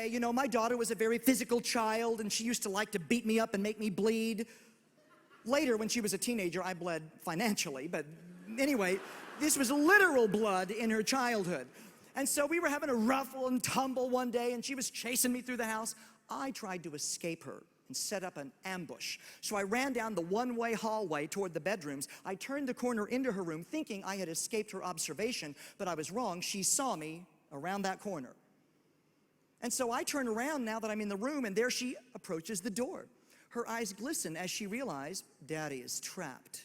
say, you know, my daughter was a very physical child, and she used to like to beat me up and make me bleed. Later, when she was a teenager, I bled financially, but anyway, this was literal blood in her childhood. And so we were having a ruffle and tumble one day, and she was chasing me through the house. I tried to escape her and set up an ambush. So I ran down the one-way hallway toward the bedrooms. I turned the corner into her room, thinking I had escaped her observation, but I was wrong. She saw me around that corner. And so I turn around now that I'm in the room, and there she approaches the door. Her eyes glisten as she realized Daddy is trapped.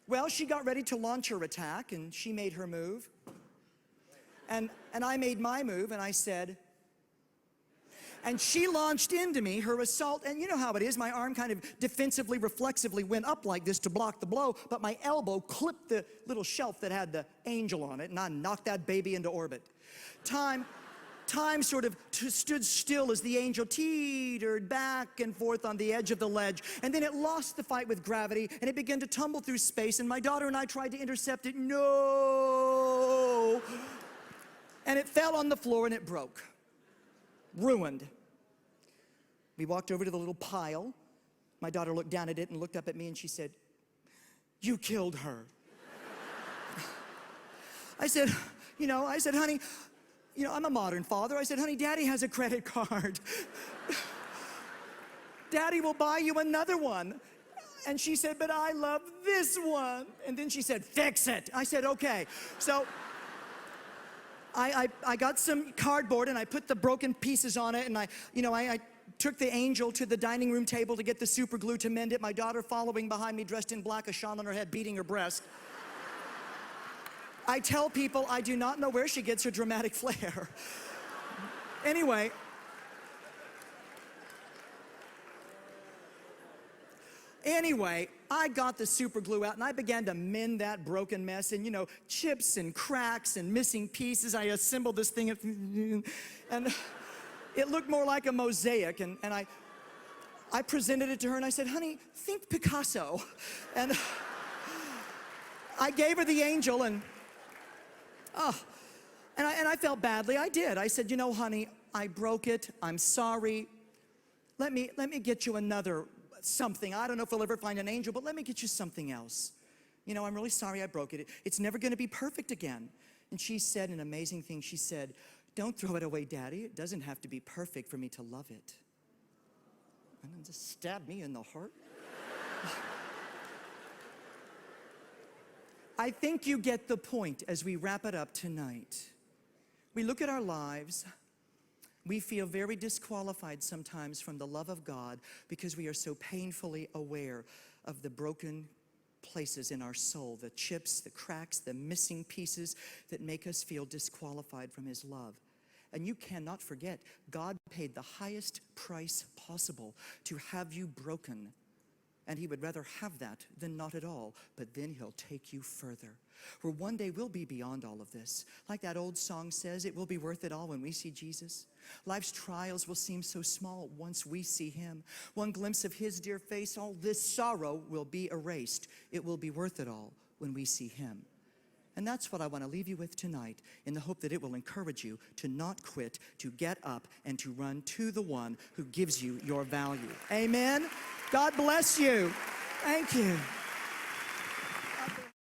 Well, she got ready to launch her attack, and she made her move. And I made my move, and I said, and she launched into me, her assault, and you know how it is, my arm kind of defensively, reflexively went up like this to block the blow, but my elbow clipped the little shelf that had the angel on it, and I knocked that baby into orbit. Time sort of stood still as the angel teetered back and forth on the edge of the ledge, and then it lost the fight with gravity, and it began to tumble through space, and my daughter and I tried to intercept it. No! And it fell on the floor and it broke. Ruined. We walked over to the little pile. My daughter looked down at it and looked up at me and she said, "You killed her." I said, honey, I'm a modern father. I said, honey, Daddy has a credit card. Daddy will buy you another one. And she said, but I love this one. And then she said, fix it. I said, okay. So I got some cardboard and I put the broken pieces on it, and I took the angel to the dining room table to get the super glue to mend it. My daughter following behind me dressed in black, a shawl on her head, beating her breast. I tell people I do not know where she gets her dramatic flair. Anyway, I got the super glue out and I began to mend that broken mess, and chips and cracks and missing pieces. I assembled this thing and it looked more like a mosaic, and I presented it to her and I said, honey, think Picasso. And I gave her the angel, and I felt badly. I did. I said, honey, I broke it. I'm sorry. Let me get you another something. I don't know if we'll ever find an angel, but let me get you something else. I'm really sorry I broke it. It's never going to be perfect again. And she said an amazing thing. She said, don't throw it away, Daddy. It doesn't have to be perfect for me to love it. And it just stabbed me in the heart. I think you get the point as we wrap it up tonight. We look at our lives. We feel very disqualified sometimes from the love of God because we are so painfully aware of the broken places in our soul, the chips, the cracks, the missing pieces that make us feel disqualified from His love. And you cannot forget, God paid the highest price possible to have you broken. And He would rather have that than not at all, but then He'll take you further. Where one day we'll be beyond all of this. Like that old song says, it will be worth it all when we see Jesus. Life's trials will seem so small once we see Him. One glimpse of His dear face, all this sorrow will be erased. It will be worth it all when we see Him. And that's what I want to leave you with tonight, in the hope that it will encourage you to not quit, to get up, and to run to the one who gives you your value. Amen? God bless you. Thank you.